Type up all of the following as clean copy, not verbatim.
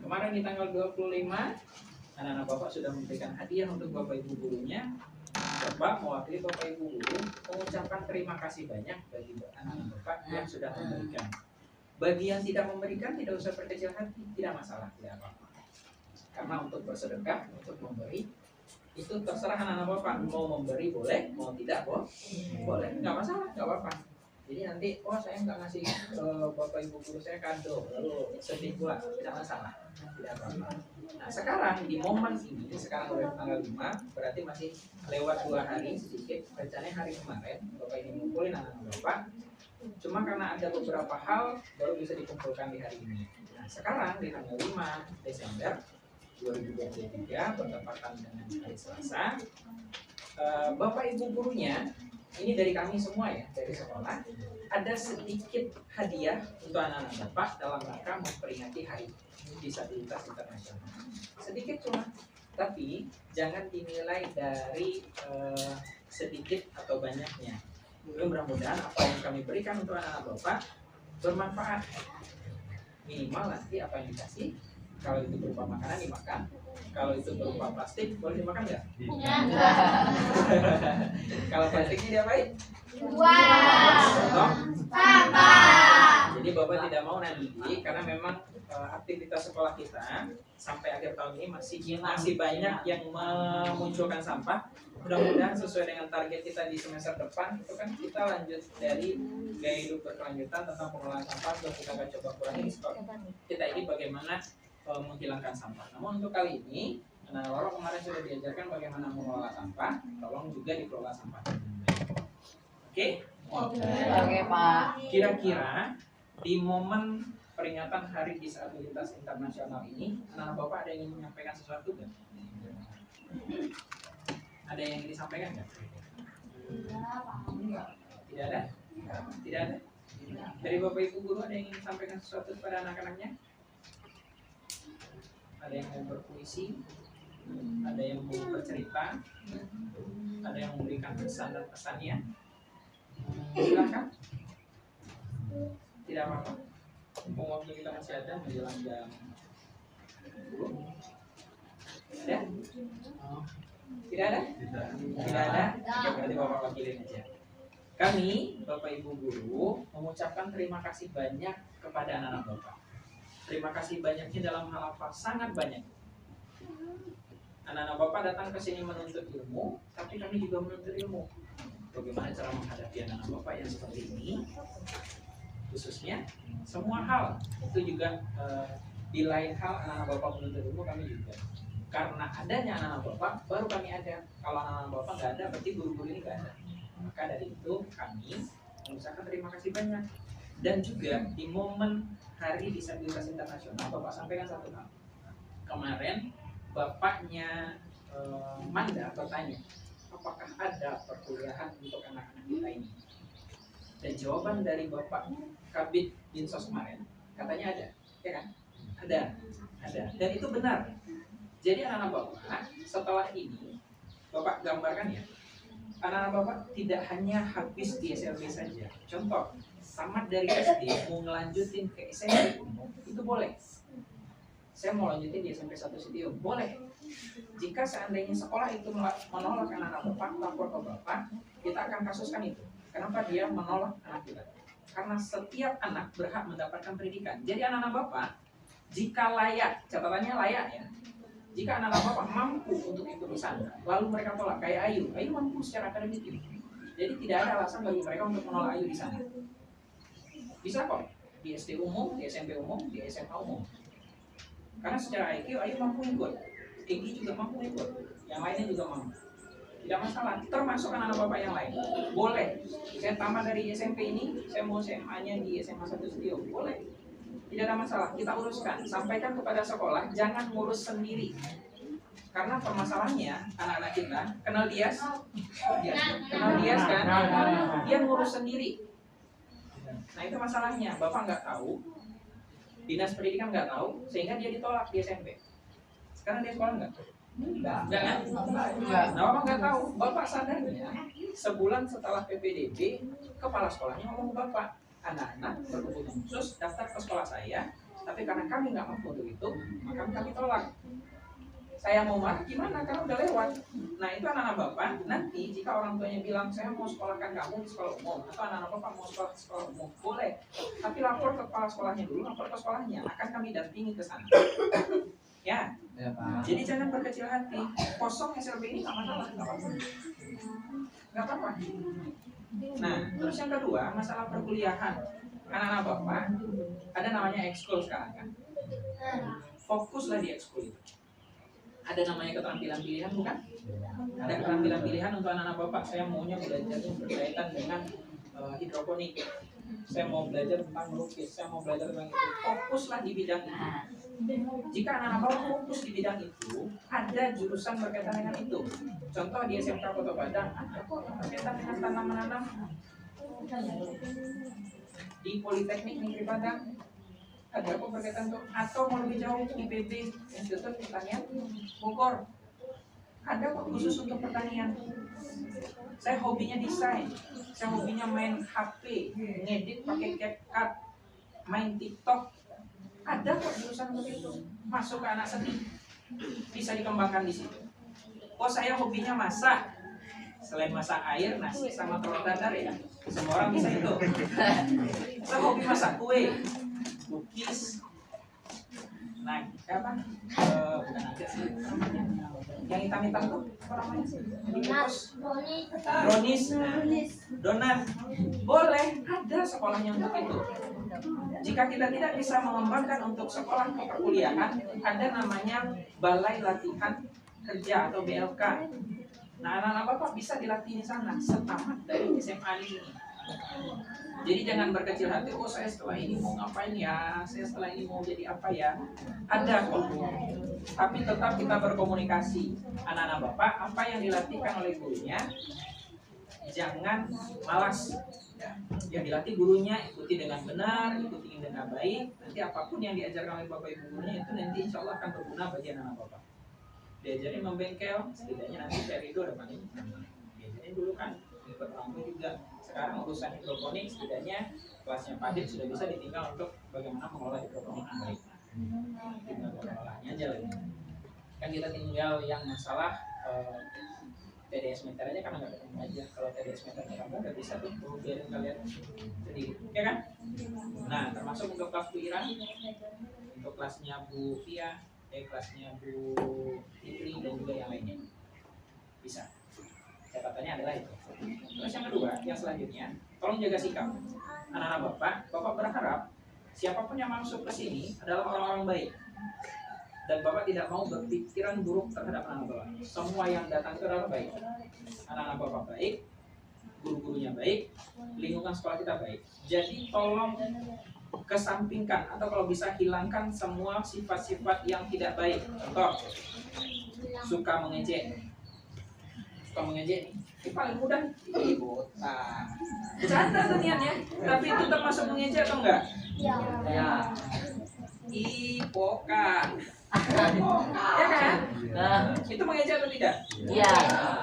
Kemarin di tanggal 25, anak-anak Bapak sudah memberikan hadiah untuk Bapak Ibu gurunya. Bapak mewakili Bapak Ibu guru mengucapkan terima kasih banyak bagi anak-anak Bapak yang sudah memberikan. Bagi yang tidak memberikan, tidak usah berkecil hati, tidak masalah, tidak apa-apa. Karena untuk bersedekah, untuk memberi, itu terserah anak-anak Bapak. Mau memberi boleh, mau tidak boleh, nggak masalah, nggak apa-apa. Jadi nanti, saya nggak ngasih Bapak Ibu guru saya kado, lalu sedih pula, tidak masalah, tidak apa-apa. Nah sekarang di momen ini, sekarang udah tanggal 5, berarti masih lewat 2 hari sedikit. Rencananya hari kemarin Bapak ini ngumpulin anak-anak Bapak, cuma karena ada beberapa hal baru bisa dikumpulkan di hari ini. Nah sekarang di tanggal 5 Desember 2023 bertepatan dengan hari Selasa, Bapak Ibu gurunya, ini dari kami semua ya, dari sekolah, ada sedikit hadiah untuk anak-anak Bapak dalam rangka memperingati Hari Disabilitas Internasional. Sedikit cuma, tapi jangan dinilai dari sedikit atau banyaknya. Mudah-mudahan apa yang kami berikan untuk anak-anak Bapak bermanfaat. Minimal nanti apa yang dikasih, kalau itu berupa makanan dimakan, kalau itu berupa plastik boleh dimakan nggak? Kalau plastiknya diapain? Jadi Bapak tidak mau nanti karena memang aktivitas sekolah kita sampai akhir tahun ini masih banyak yang memunculkan sampah. Mudah-mudahan sesuai dengan target kita di semester depan itu kan kita lanjut dari gaya hidup berkelanjutan tentang pengelolaan sampah, terus kita akan coba kurangi kita ini bagaimana menghilangkan sampah. Namun untuk kali ini, Bapak kemarin sudah diajarkan bagaimana mengelola sampah, tolong juga dikelola sampah. Oke, Pak. Kira-kira di momen peringatan Hari Disabilitas Internasional ini, anak-anak Bapak ada yang ingin menyampaikan sesuatu nggak? Ada yang ingin disampaikan nggak? Tidak ada? Tidak ada? Dari Bapak Ibu guru ada yang ingin disampaikan sesuatu kepada anak-anaknya? Ada yang mau berpuisi, ada yang mau bercerita, ada yang memberikan pesan dan pesannya. Silakan. Tidak apa-apa. Mumpung waktu kita masih ada menjelang jam 10. Ada? Tidak ada? Tidak ada? Ya, berarti Bapak wakilin aja. Kami, Bapak Ibu guru, mengucapkan terima kasih banyak kepada anak-anak Bapak. Terima kasih banyaknya dalam hal apa? Sangat banyak. Anak-anak Bapak datang ke sini menuntut ilmu, tapi kami juga menuntut ilmu. Bagaimana cara menghadapi anak-anak Bapak yang seperti ini? Khususnya semua hal itu juga di lain hal anak-anak Bapak menuntut ilmu, kami juga. Karena adanya anak-anak Bapak, baru kami ada. Kalau anak-anak Bapak nggak ada, berarti guru-guru ini nggak ada. Maka dari itu kami mengucapkan terima kasih banyak. Dan juga di momen Hari Disabilitas Internasional, Bapak sampaikan satu hal. Kemarin bapaknya Manda bertanya, apakah ada perkuliahan untuk anak-anak kita ini? Dan jawaban dari Bapak Kabid Dinsos kemarin, katanya ada, ya kan? Ada. Dan itu benar. Jadi anak-anak Bapak setelah ini, Bapak gambarkan ya, anak-anak Bapak tidak hanya habis di SLB saja. Contoh, tamat dari SD mau ngelanjutin ke SMP itu boleh. Saya mau lanjutin di SMP 1 Sitio, boleh. Jika seandainya sekolah itu menolak anak-anak Bapak, lapor ke Bapak, kita akan kasuskan itu. Kenapa dia menolak anak kita? Karena setiap anak berhak mendapatkan pendidikan. Jadi anak-anak Bapak, jika layak, catatannya layak ya. Jika anak-anak Bapak mampu untuk ikut di sana, lalu mereka tolak, kayak Ayu mampu secara akademik ini. Jadi tidak ada alasan bagi mereka untuk menolak Ayu di sana. Bisa kok, di SD umum, di SMP umum, di SMA umum. Karena secara IQ Ayu mampu ikut, Tinggi juga mampu ikut, yang lainnya juga mampu. Tidak masalah, termasuk anak-anak Bapak yang lain. Boleh, saya tamat dari SMP ini, saya mau SMA-nya di SMA 1 Sitio, boleh. Tidak ada masalah, kita uruskan. Sampaikan kepada sekolah, jangan ngurus sendiri. Karena permasalahannya, anak-anak kita, kenal Dias? Kenal Dias kan? Dia ngurus sendiri. Nah itu masalahnya, Bapak nggak tahu, Dinas Pendidikan nggak tahu, sehingga dia ditolak di SMP. Sekarang dia sekolah nggak? Enggak kan? Nah Bapak nggak tahu, Bapak sadarnya sebulan setelah PPDB, kepala sekolahnya ngomong ke Bapak, anak-anak berkebutuhan khusus daftar ke sekolah saya, Tapi karena kami nggak mampu untuk itu, maka kami tolak. Saya mau marah gimana? Karena udah lewat. Nah itu anak-anak bapak, nanti jika orang tuanya bilang saya mau sekolahkan kamu di sekolah umum, atau anak-anak bapak mau sekolah di sekolah umum, boleh. Tapi lapor ke kepala sekolahnya dulu, lapor ke sekolahnya, akan kami dampingi ke sana. Ya, jadi jangan berkecil hati. Kosong SLB ini nggak masalah, nggak apa-apa. Nah, terus yang kedua, masalah perkuliahan. Anak-anak bapak, ada namanya ekskul sekarang kan. Fokuslah di ekskul itu. Ada namanya keterampilan pilihan bukan? Ada keterampilan pilihan untuk anak-anak bapak. Saya maunya belajar berkaitan dengan hidroponik. Saya mau belajar tentang melukis. Saya mau belajar tentang itu. Fokuslah di bidang itu. Jika anak-anak bapak fokus di bidang itu, ada jurusan berkaitan dengan itu. Contoh di SMK Kota Padang, ada kok berkaitan dengan tanam menanam. Di Politeknik Negeri Padang, ada kok berkaitan tuh. Atau mau lebih jauh di IPB Institut Pertanian Bogor, ada kok khusus untuk pertanian. Saya hobinya desain, saya hobinya main HP, ngedit pakai CapCut, main TikTok. Ada kok jurusan begitu. Masuk ke anak seni, bisa dikembangkan di situ. Oh saya hobinya masak, selain masak air, nasi sama telur dadar ya. Semua orang bisa itu. Saya hobi masak kue, lukis. Nah, apa? Bukan aja sih. Yang hitam-hitam tuh apa namanya sih? Brownies, donat. Boleh, ada sekolahnya untuk itu. Jika kita tidak bisa mengembangkan untuk sekolah perkuliahan, ada namanya Balai Latihan Kerja atau BLK. Nah, anak-anak bapak bisa dilatih di sana setamat dari SMA ini. Jadi jangan berkecil hati, oh saya setelah ini mau ngapain ya, saya setelah ini mau jadi apa ya. Ada kok. Tapi tetap kita berkomunikasi. Anak-anak bapak, apa yang dilatihkan oleh gurunya, jangan malas. Yang dilatih gurunya ikuti dengan benar, ikuti dengan baik. Nanti apapun yang diajarkan oleh bapak ibu gurunya itu nanti insya Allah akan berguna bagi anak-anak bapak. Diajarin membengkel, setidaknya nanti dari itu ada paling. Diajarin dulu kan, ikut orang tua juga. Sekarang urusan hidroponik, setidaknya kelasnya Pak Adit sudah bisa ditinggal untuk bagaimana mengelola hidroponik yang baik. Tinggal mengelolanya aja lagi. Kan kita tinggal yang masalah TDS meter aja karena nggak ketemu aja. Kalau TDS meternya kamu nggak bisa tuh, biarin kalian sendiri, ya kan? Nah, termasuk untuk kelas Bu Ira, untuk kelasnya Bu Fia, kelasnya Bu Fitri dan juga yang lainnya bisa. Catatannya adalah itu. Terus yang kedua, yang selanjutnya, tolong jaga sikap. Anak-anak bapak berharap siapapun yang masuk ke sini adalah orang-orang baik. Dan bapak tidak mau berpikiran buruk terhadap anak bapak. Semua yang datang itu adalah baik. Anak-anak bapak baik, guru-gurunya baik, lingkungan sekolah kita baik. Jadi tolong kesampingkan atau kalau bisa hilangkan semua sifat-sifat yang tidak baik. Contoh, suka mengejek. Suka mengejek ini paling mudah. Nah, bercanda tuh niatnya. Tapi itu termasuk mengejek atau enggak? Ya. Ipoka. Ya kan? Itu mengejek atau tidak? Iya.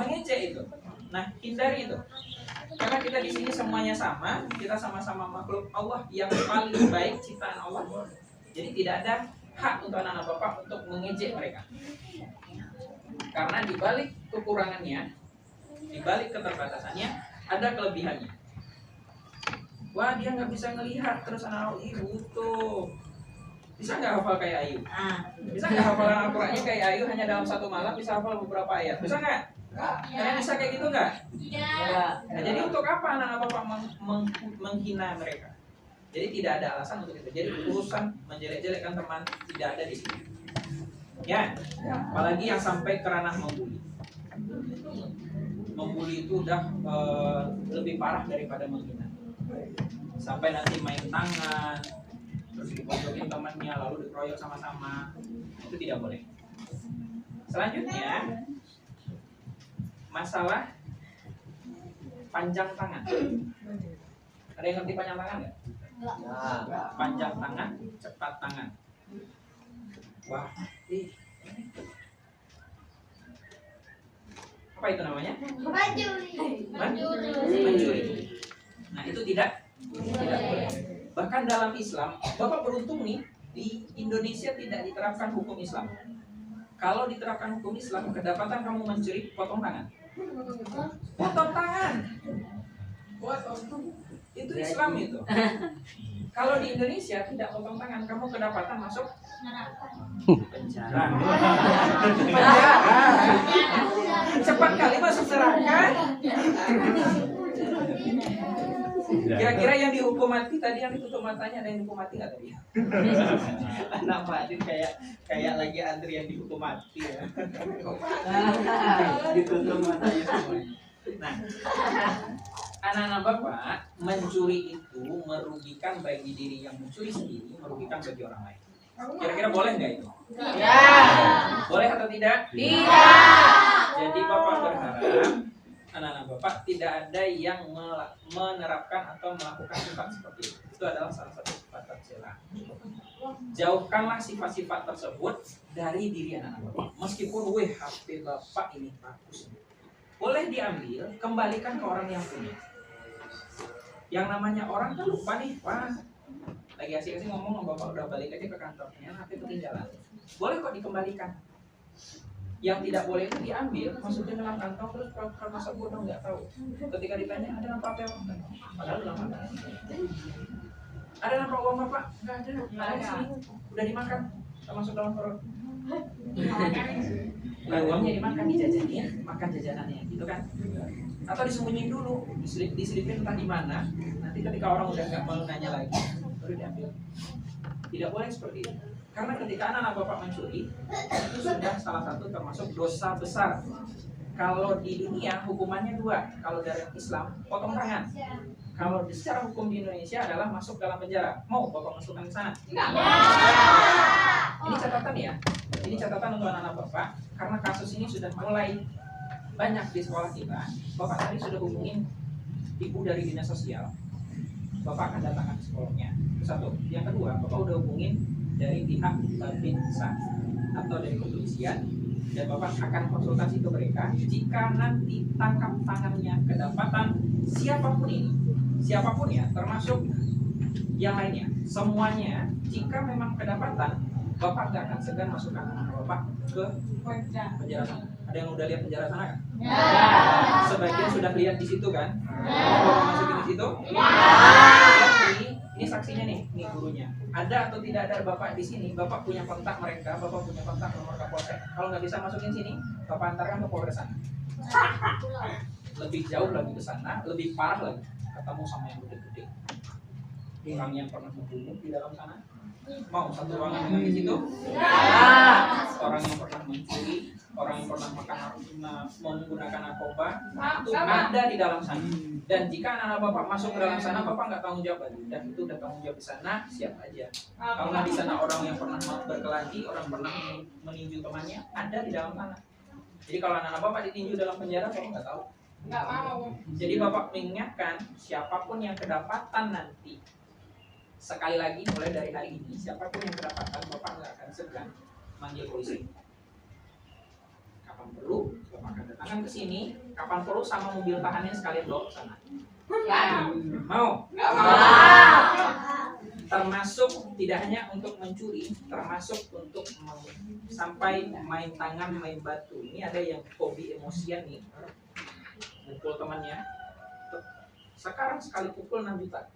Mengejek itu. Nah, hindari itu. Karena kita di sini semuanya sama, kita sama-sama makhluk Allah yang paling baik ciptaan Allah. Jadi tidak ada hak untuk anak-anak bapak untuk mengejek mereka. Karena di balik kekurangannya, di balik keterbatasannya, ada kelebihannya. Wah, dia nggak bisa ngelihat, terus anak-anak ibu tuh bisa nggak hafal kayak Ayu? Bisa nggak hafal Al-Qur'annya kayak Ayu hanya dalam satu malam bisa hafal beberapa ayat? Bisa nggak? Kalian bisa kayak gitu nggak? Iya. Nah, jadi untuk apa anak-anak bapak menghina mereka? Jadi tidak ada alasan untuk itu. Jadi urusan menjelek-jelekkan teman tidak ada di sini. Ya, apalagi yang sampai ke ranah membuli. Membuli itu udah lebih parah daripada menghina. Sampai nanti main tangan, terus dipojokin temannya, lalu dikeroyok sama-sama, itu tidak boleh. Selanjutnya, masalah panjang tangan. Ada yang ngerti panjang tangan nggak? Panjang tangan, cepat tangan. Wah, apa itu namanya? Mencuri. Nah, itu tidak boleh. Bahkan dalam Islam, Bapak beruntung nih, di Indonesia tidak diterapkan hukum Islam. Kalau diterapkan hukum Islam, kedapatan kamu mencuri, potong tangan. Potong tangan. Itu Islam itu. Kalau di Indonesia tidak potong tangan, kamu kedapatan masuk penjara. Penjara. Cepat kali masuk neraka. Kira-kira yang dihukum mati tadi, yang ditutup matanya, ada yang dihukum mati nggak tadi? Anak Pak Adin kayak lagi antri yang dihukum mati ya. Ditutup matanya semuanya. Nah, anak-anak Bapak, mencuri itu merugikan bagi diri yang mencuri sendiri, merugikan bagi orang lain. Kira-kira boleh nggak itu? Ya. Boleh atau tidak? Tidak. Jadi Bapak berharap anak-anak Bapak tidak ada yang menerapkan atau melakukan sifat seperti itu. Itu adalah salah satu sifat tercela. Jauhkanlah sifat-sifat tersebut dari diri anak-anak Bapak. Meskipun HP Bapak ini bagus, boleh diambil, kembalikan ke orang yang punya. Yang namanya orang kan lupa nih, wah lagi asik-asik ngomong sama Bapak, udah balik aja ke kantornya, HP ketinggalan. Boleh kok dikembalikan. Yang tidak boleh itu diambil, masukin dalam kantong terus pura-pura masa bodoh nggak tahu. Ketika ditanya ada nampak apa? Padahal dalam kantong. Ada nampak uang Bapak? Nggak ada. Ada di sini. Udah dimakan. Termasuk dalam perut. Bukan uangnya dimakan, dijajanin, makan jajanannya, gitu kan? Atau disembunyiin dulu, diselipin entah di mana. Nanti ketika orang udah nggak mau nanya lagi, baru diambil. Tidak boleh seperti itu. Karena ketika anak-anak Bapak mencuri, itu sudah salah satu termasuk dosa besar. Kalau di dunia hukumannya 2. Kalau dari Islam, potong tangan. Kalau secara hukum di Indonesia adalah masuk dalam penjara. Mau Bapak masukkan ke sana? Ini catatan ya. Ini catatan untuk anak-anak Bapak. Karena kasus ini sudah mulai banyak di sekolah kita. Bapak tadi sudah hubungin ibu dari dinas sosial. Bapak akan datangkan psikolognya. Itu satu. Yang kedua, Bapak udah hubungin dari pihak Babinsa atau dari kepolisian, dan Bapak akan konsultasi ke mereka. Jika nanti tangkap tangannya kedapatan siapapun ini, siapapun ya, termasuk yang lainnya, semuanya, jika memang kedapatan, Bapak gak akan segan masukkan anak Bapak ke penjara sana. Ada yang udah lihat penjara sana kan? Ya. Sebagian sudah lihat di situ kan? Bapak masukin di situ? Ya. Ini saksinya nih gurunya. Ada atau tidak ada Bapak di sini, Bapak punya kontak mereka, Bapak punya kontak nomor Kapolsek. Kalau nggak bisa masukin sini, Bapak antarkan ke Polres sana. Lebih jauh lagi ke sana, lebih parah lagi, ketemu sama yang gede-gede. Orang yang pernah membunuh di dalam sana. Mau satu ruangan dengan di situ? Orang yang pernah mencuri, orang yang pernah menggunakan narkoba, itu ada di dalam sana. Dan jika anak-anak Bapak masuk ke dalam sana, Bapak nggak tanggung jawab lagi. Dan itu udah tanggung jawab di sana, siap aja. Karena di sana orang yang pernah berkelahi, orang pernah meninju temannya, ada di dalam sana. Jadi kalau anak-anak Bapak ditinju dalam penjara, Bapak nggak tahu. Nggak mau. Jadi Bapak mengingatkan, siapapun yang kedapatan nanti, sekali lagi mulai dari hari ini, siapapun yang kedapatan, Bapak nggak akan segan manggil polisi. Kapan perlu, Bapak akan datangkan ke sini. Kapan perlu sama mobil tahannya sekalian bawa ke sana. Ya. Mau? Nggak mau. Termasuk tidak hanya untuk mencuri, termasuk untuk sampai main tangan, main batu. Ini ada yang hobi emosian nih, mukul temannya. Sekarang sekali pukul 6 juta.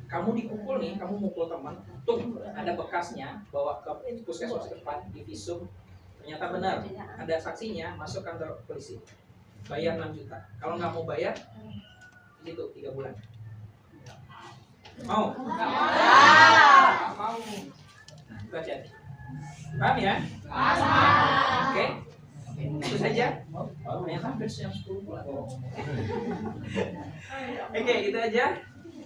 Kamu dipukul nih, kamu mukul teman, tuh ada bekasnya, bawa ke puskesmas depan, divisum, ternyata benar, ada saksinya, masuk kantor polisi, bayar 6 juta. Kalau nggak mau bayar, itu 3 bulan. Mau? Nggak mau. Nah, itu aja. Paham ya? Oke. Itu saja. Ternyata hampir jam 10 bulan. Oke, itu aja.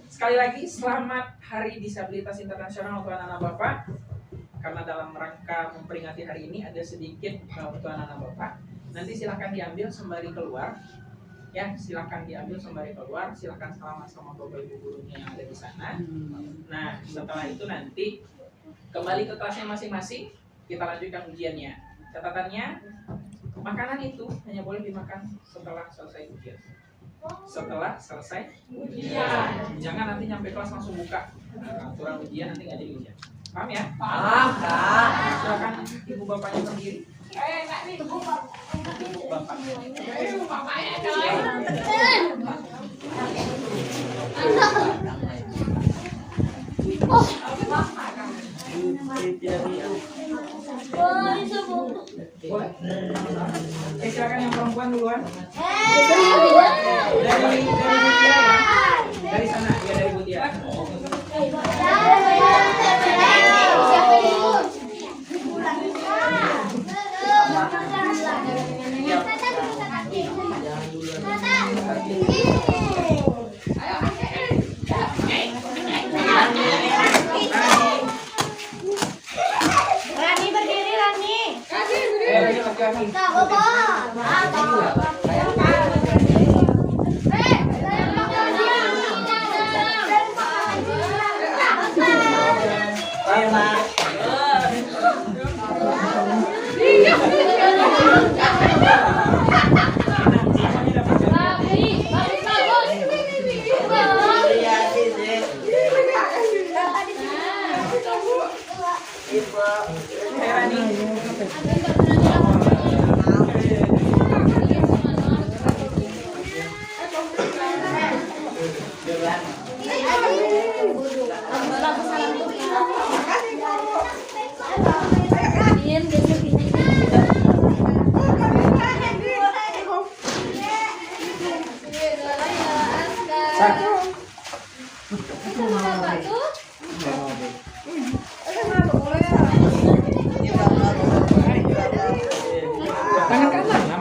Sekali lagi, selamat Hari Disabilitas Internasional untuk anak-anak Bapak. Karena dalam rangka memperingati hari ini ada sedikit untuk anak-anak Bapak. Nanti silakan diambil sembari keluar. Ya, silakan diambil sembari keluar. Silakan selamat sama Bapak Ibu gurunya yang ada di sana. Nah, setelah itu nanti kembali ke kelasnya masing-masing. Kita lanjutkan ujiannya. Catatannya, makanan itu hanya boleh dimakan setelah selesai ujian. Setelah selesai ujian. Jangan nanti nyampe kelas langsung buka. Aturan ujian nanti nggak jadi ujian. Paham ya? Paham, Kak. Silakan ibu bapaknya berdiri. Ibu bapak. Boleh? Silakan yang perempuan duluan. Dari Butia ya. Dari sana, ya dari Butia. Jangan dulu.